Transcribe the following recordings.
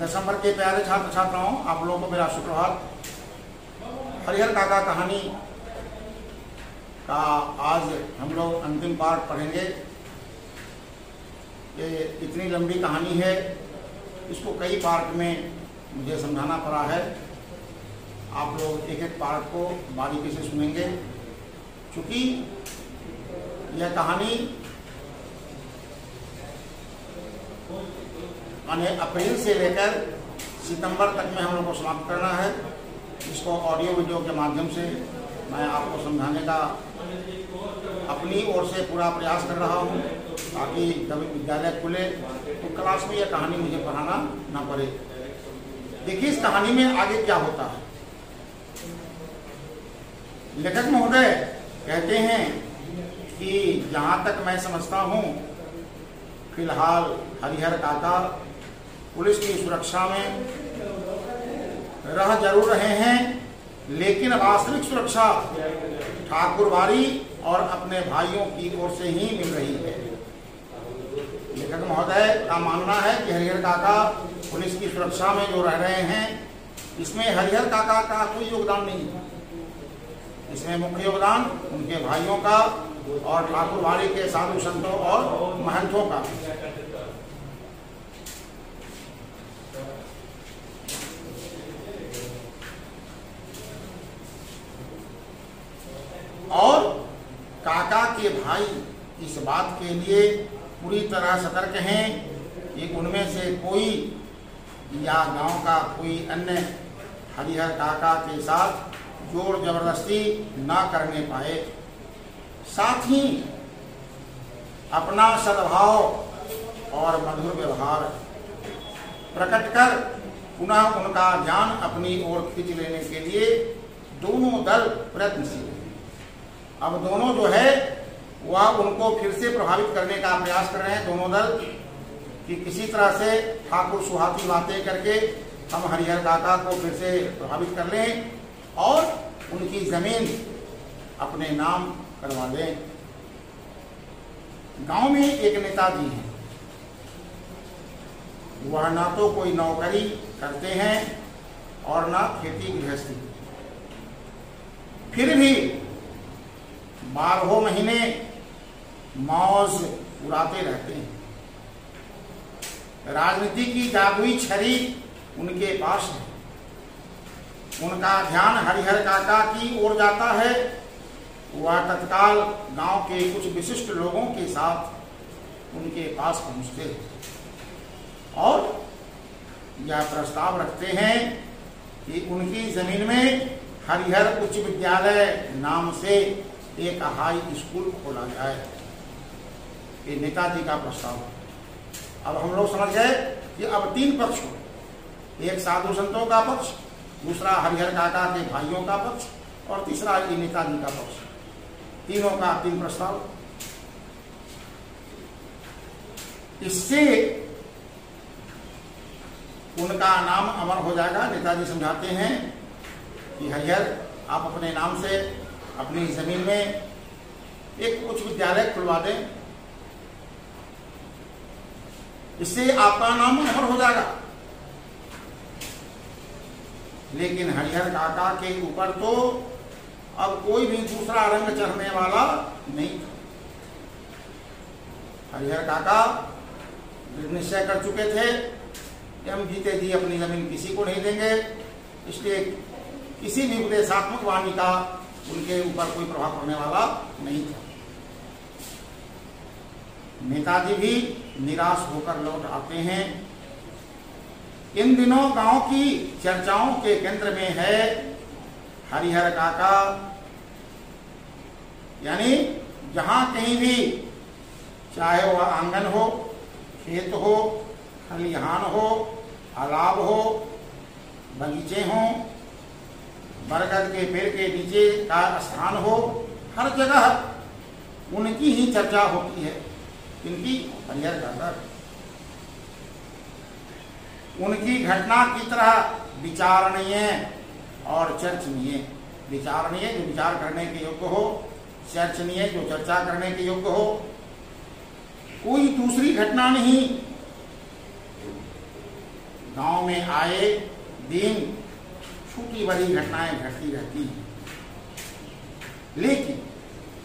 10 number के प्यारे छात्र छात्राओं, आप लोगों को मेरा सुप्रभात। हरिहर काका कहानी का आज हम लोग अंतिम पार्ट पढ़ेंगे। ये इतनी लंबी कहानी है, इसको कई पार्ट में मुझे समझाना पड़ा है। आप लोग एक एक पार्ट को बारीकी से सुनेंगे, क्योंकि यह कहानी अप्रैल से लेकर सितंबर तक में हम लोग को समाप्त करना है। इसको ऑडियो वीडियो के माध्यम से मैं आपको समझाने का अपनी ओर से पूरा प्रयास कर रहा हूँ, ताकि जब विद्यालय खुले तो क्लास में यह कहानी मुझे पढ़ाना ना पड़े। देखिए इस कहानी में आगे क्या होता है। लेखक महोदय कहते हैं कि जहाँ तक मैं समझता हूँ, फिलहाल हरिहर काका पुलिस की सुरक्षा में रह जरूर रहे हैं, लेकिन वास्तविक सुरक्षा ठाकुरबाड़ी और अपने भाइयों की ओर से ही मिल रही है। लेखक महोदय का मानना है कि हरिहर काका पुलिस की सुरक्षा में जो रह रहे हैं, इसमें हरिहर काका का कोई योगदान नहीं है। इसमें मुख्य योगदान उनके भाइयों का और ठाकुरबाड़ी के साधु संतों और महंतों का। और काका के भाई इस बात के लिए पूरी तरह सतर्क हैं कि उनमें से कोई या गांव का कोई अन्य हरिहर काका के साथ जोर जबरदस्ती ना करने पाए। साथ ही अपना सद्भाव और मधुर व्यवहार प्रकट कर पुनः उनका ध्यान अपनी ओर खींच लेने के लिए दोनों दल प्रयत्नशील हैं। अब दोनों जो है वह उनको फिर से प्रभावित करने का प्रयास कर रहे हैं, दोनों दल, कि किसी तरह से ठाकुर सुहाती बातें करके हम हरिहर काका को फिर से प्रभावित कर लें और उनकी जमीन अपने नाम करवा लें। गांव में एक नेताजी हैं, वह ना तो कोई नौकरी करते हैं और ना खेती गृहस्थी, फिर भी 12 महीने मौज उड़ाते रहते हैं। राजनीति की जादुई छड़ी उनके पास है। उनका ध्यान हरिहर काका की ओर जाता है। वह तत्काल गांव के कुछ विशिष्ट लोगों के साथ उनके पास पहुंचते हैं और यह प्रस्ताव रखते हैं कि उनकी जमीन में हरिहर उच्च विद्यालय नाम से एक हाई स्कूल खोला जाए। ये नेताजी का प्रस्ताव। अब हम लोग समझ गए कि अब 3 पक्ष हो, एक साधु संतों का पक्ष, दूसरा हरिहर काका के भाइयों का पक्ष और तीसरा ये नेताजी का पक्ष। तीनों का 3 प्रस्ताव। इससे उनका नाम अमर हो जाएगा। नेताजी समझाते हैं कि हरिहर आप अपने नाम से अपनी जमीन में एक उच्च विद्यालय खुलवा दें, इससे आपका नाम अमर हो जाएगा। लेकिन हरिहर काका के ऊपर तो अब कोई भी दूसरा रंग चढ़ने वाला नहीं था। हरिहर काका निश्चय कर चुके थे कि हम जीते जी अपनी जमीन किसी को नहीं देंगे, इसलिए किसी भी उपदेशात्मक वाणी का उनके ऊपर कोई प्रभाव पड़ने वाला नहीं था। नेताजी भी निराश होकर लौट आते हैं। इन दिनों गांव की चर्चाओं के केंद्र में है हरिहर काका, यानी जहां कहीं भी, चाहे वह आंगन हो, खेत हो, खलिहान हो, तालाब हो, बगीचे हों, बरगद के पेड़ के नीचे का स्थान हो, हर जगह उनकी ही चर्चा होती है। इनकी हरिहर काका, उनकी घटना की तरह विचारणीय और चर्चनीय। विचारणीय जो विचार करने के योग्य हो, चर्चनीय जो चर्चा करने के योग्य हो। कोई दूसरी घटना नहीं गांव में आए दिन छोटी बड़ी घटनाएं घटती रहती हैं, लेकिन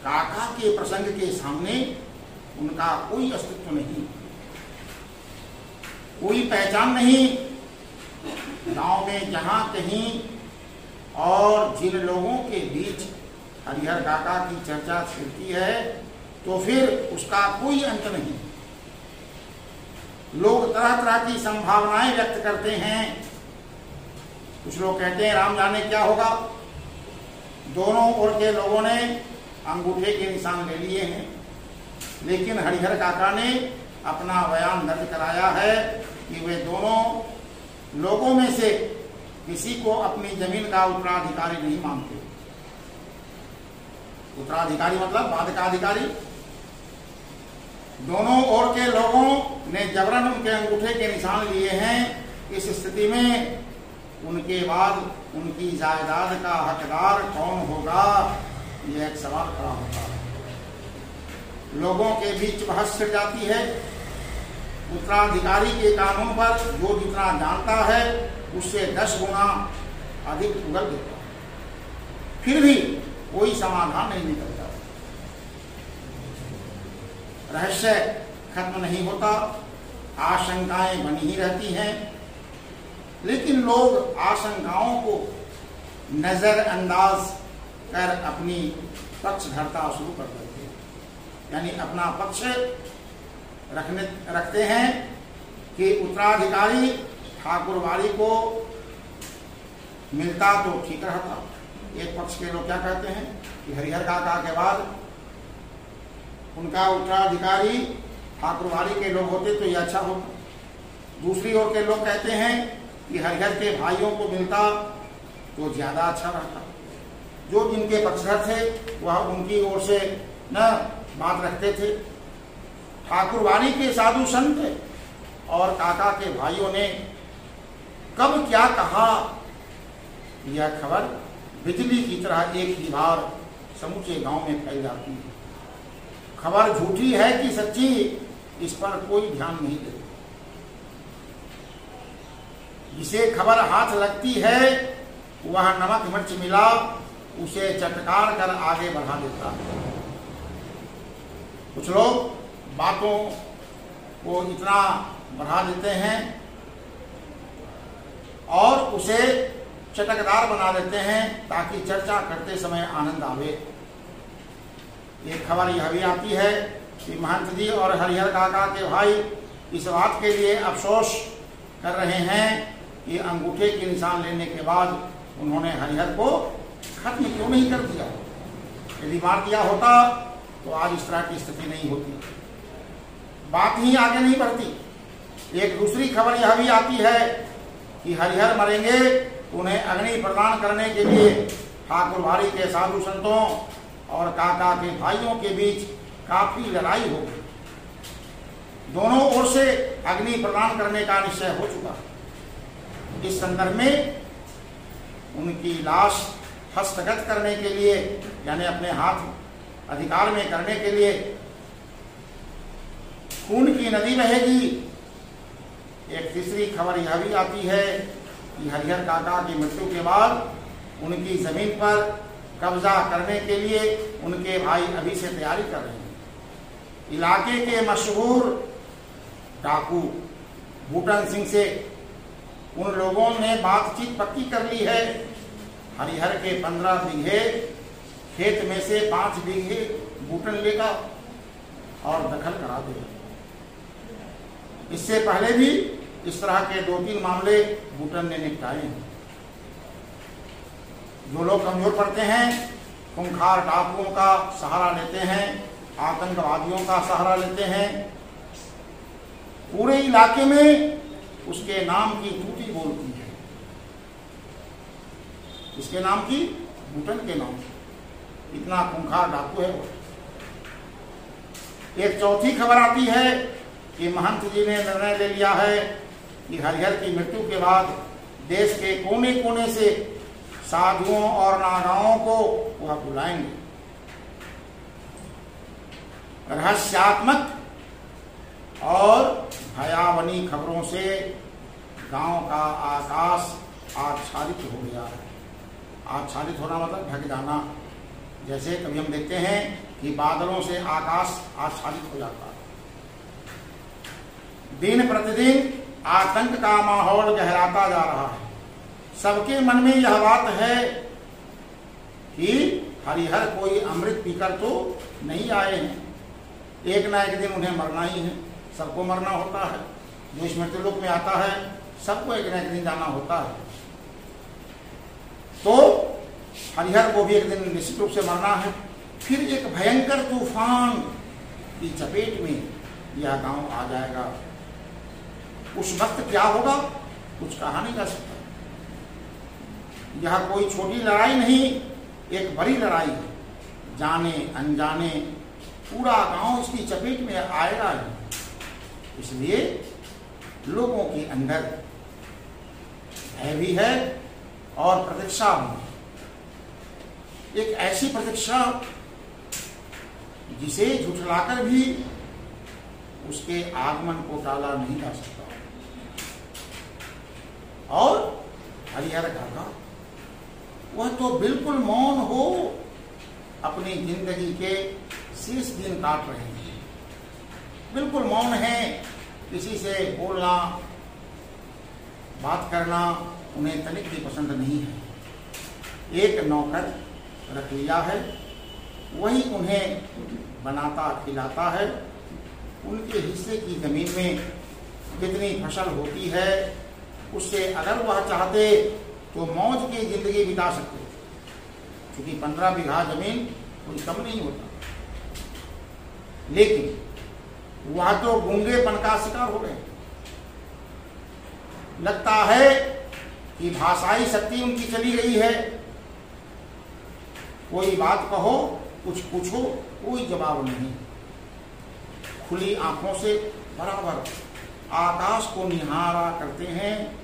काका के प्रसंग के सामने उनका कोई अस्तित्व नहीं, कोई पहचान नहीं। गांव में जहां कहीं और जिन लोगों के बीच हरिहर काका की चर्चा छिड़ती है तो फिर उसका कोई अंत नहीं। लोग तरह तरह की संभावनाएं व्यक्त करते हैं। कुछ लोग कहते हैं राम जाने क्या होगा। दोनों ओर के लोगों ने अंगूठे के निशान ले लिए हैं, लेकिन हरिहर काका ने अपना बयान दर्ज कराया है कि वे दोनों लोगों में से किसी को अपनी जमीन का उत्तराधिकारी नहीं मानते। उत्तराधिकारी मतलब बाद का अधिकारी। दोनों ओर के लोगों ने जबरन उनके अंगूठे के निशान लिए हैं। इस स्थिति में उनके बाद उनकी जायदाद का हकदार कौन होगा, यह एक सवाल खड़ा होता है। लोगों के बीच बहस छिड़ जाती है। उत्तराधिकारी के कानून पर जो जितना जानता है उससे 10 गुना अधिक उगल देता है, फिर भी कोई समाधान नहीं निकलता। रहस्य खत्म नहीं होता, आशंकाएं बनी ही रहती हैं, लेकिन लोग आशंकाओं को नजरअंदाज कर अपनी पक्षधरता शुरू कर देते हैं, यानी अपना पक्ष रखते हैं कि उत्तराधिकारी ठाकुरवाड़ी को मिलता तो ठीक रहता। एक पक्ष के लोग क्या कहते हैं कि हरिहर काका के बाद उनका उत्तराधिकारी ठाकुरवाड़ी के लोग होते तो यह अच्छा होता। दूसरी ओर के लोग कहते हैं कि हरिहर के भाइयों को मिलता तो ज्यादा अच्छा रहता। जो जिनके पक्षधर थे वह उनकी ओर से न बात रखते थे। ठाकुरवाड़ी के साधु संत और काका के भाइयों ने कब क्या कहा, यह खबर बिजली की तरह एक ही बार समूचे गांव में फैल जाती है। खबर झूठी है कि सच्ची, इस पर कोई ध्यान नहीं देता। जिसे खबर हाथ लगती है वह नमक मिर्च मिला उसे चटकार कर आगे बढ़ा देता है। कुछ लोग बातों को इतना बढ़ा देते हैं और उसे चटकदार बना देते हैं ताकि चर्चा करते समय आनंद आवे। एक खबर यह भी आती है कि महंत जी और हरिहर काका के भाई इस बात के लिए अफसोस कर रहे हैं कि अंगूठे के निशान लेने के बाद उन्होंने हरिहर को खत्म क्यों नहीं कर दिया। यदि मार दिया होता तो आज इस तरह की स्थिति नहीं होती, बात ही आगे नहीं बढ़ती। एक दूसरी खबर यह भी आती है कि हरिहर मरेंगे तो उन्हें अग्नि प्रदान करने के लिए ठाकुरवाड़ी के साधु संतों और काका के भाइयों के बीच काफी लड़ाई होगी। दोनों ओर से अग्नि प्रदान करने का निश्चय हो चुका। इस संदर्भ में उनकी लाश हस्तगत करने के लिए, यानी अपने हाथ अधिकार में करने के लिए खून की नदी बहेगी। एक तीसरी खबर यह भी आती है कि हरिहर काका की मृत्यु के बाद उनकी जमीन पर कब्जा करने के लिए उनके भाई अभी से तैयारी कर रहे हैं। इलाके के मशहूर डाकू बूटन सिंह से उन लोगों ने बातचीत पक्की कर ली है। हरिहर के 15 बीघे खेत में से 5 बीघे बूटन लेगा और दखल करा देगा। इससे पहले भी इस तरह के 2-3 मामले बूटन ने निपटाए हैं। जो लोग कमजोर पड़ते हैं खूंखार डाकुओं का सहारा लेते हैं, आतंकवादियों का सहारा लेते हैं। पूरे इलाके में उसके नाम की तूती बोलती है। इसके नाम की, बूटन के नाम, इतना खूंखार डाकू है वो। एक चौथी खबर आती है कि महंत जी ने निर्णय ले लिया है कि हरिहर की मृत्यु के बाद देश के कोने कोने से साधुओं और नागाओं को वह बुलाएंगे। रहस्यात्मक और भयावनी खबरों से गांव का आकाश आच्छादित हो गया है। आच्छादित होना मतलब ढक जाना। जैसे कभी हम देखते हैं कि बादलों से आकाश आच्छादित हो जाता है। दिन प्रतिदिन आतंक का माहौल गहराता जा रहा है। सबके मन में यह बात है कि हरिहर कोई अमृत पीकर तो नहीं आए हैं, एक ना एक दिन उन्हें मरना ही है। सबको मरना होता है, जो इस मृत्युलोक में आता है सबको एक ना एक दिन जाना होता है। तो हरिहर को भी एक दिन निश्चित रूप से मरना है। फिर एक भयंकर तूफान की चपेट में यह गांव आ जाएगा। उस वक्त क्या होगा कुछ कहा नहीं जा सकता। यह कोई छोटी लड़ाई नहीं, एक बड़ी लड़ाई है। जाने अनजाने पूरा गांव इसकी चपेट में आएगा। इसलिए लोगों के अंदर भय भी है और प्रतीक्षा भी। एक ऐसी प्रतीक्षा जिसे झुठलाकर भी उसके आगमन को टाला नहीं जा सकता। और हरिहर काका वह तो बिल्कुल मौन हो अपनी जिंदगी के शेष दिन काट रहे हैं। बिल्कुल मौन है, किसी से बोलना बात करना उन्हें तनिक भी पसंद नहीं है। एक नौकर रख लिया है, वही उन्हें बनाता खिलाता है। उनके हिस्से की जमीन में जितनी फसल होती है उससे अगर वह चाहते तो मौज की जिंदगी बिता सकते, क्योंकि 15 बीघा जमीन कोई कम नहीं होता। लेकिन वह तो गूंगेपन का शिकार हो गए। लगता है कि भाषाई शक्ति उनकी चली गई है। कोई बात कहो, कुछ पूछो, कोई जवाब नहीं। खुली आंखों से बराबर आकाश को निहारा करते हैं।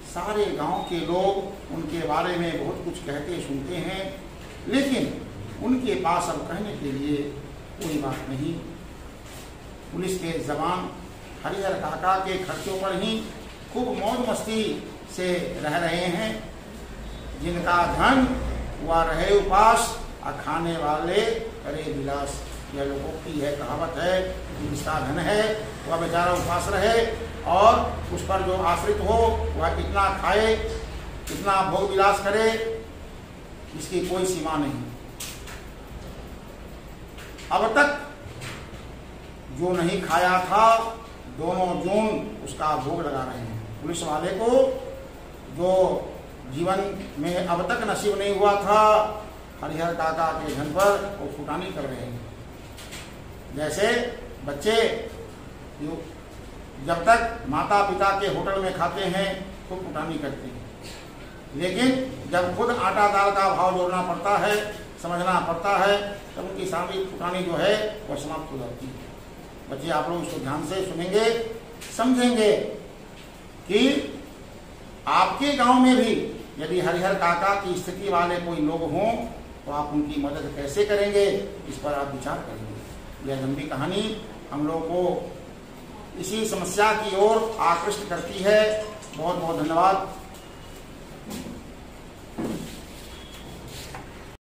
सारे गांव के लोग उनके बारे में बहुत कुछ कहते सुनते हैं, लेकिन उनके पास अब कहने के लिए कोई बात नहीं। पुलिस के जवान हरिहर काका के खर्चों पर ही खूब मौज मस्ती से रह रहे हैं। जिनका धन वह रहे उपास, खाने वाले करे विलास। यह लोगों की है कहावत है कि जिसका धन है वह बेचारा उपास रहे और उस पर जो आश्रित हो वह कितना खाए, कितना भोग विलास करे, इसकी कोई सीमा नहीं। अब तक जो नहीं खाया था दोनों जून उसका भोग लगा रहे हैं। पुलिस वाले को जो जीवन में अब तक नसीब नहीं हुआ था हरिहर काका के धन पर वो फुटानी कर रहे हैं। जैसे बच्चे जब तक माता पिता के होटल में खाते हैं तो फुटानी करते हैं, लेकिन जब खुद आटा दाल का भाव जोड़ना पड़ता है, समझना पड़ता है, तब उनकी सामूहिक फुटानी जो है वह समाप्त हो जाती है। बच्चे आप लोग इसको ध्यान से सुनेंगे, समझेंगे कि आपके गांव में भी यदि हरिहर काका की स्थिति वाले कोई लोग हों तो आप उनकी मदद कैसे करेंगे, इस पर आप विचार करेंगे। यह लंबी कहानी हम लोगों को इसी समस्या की ओर आकृष्ट करती है। बहुत बहुत धन्यवाद।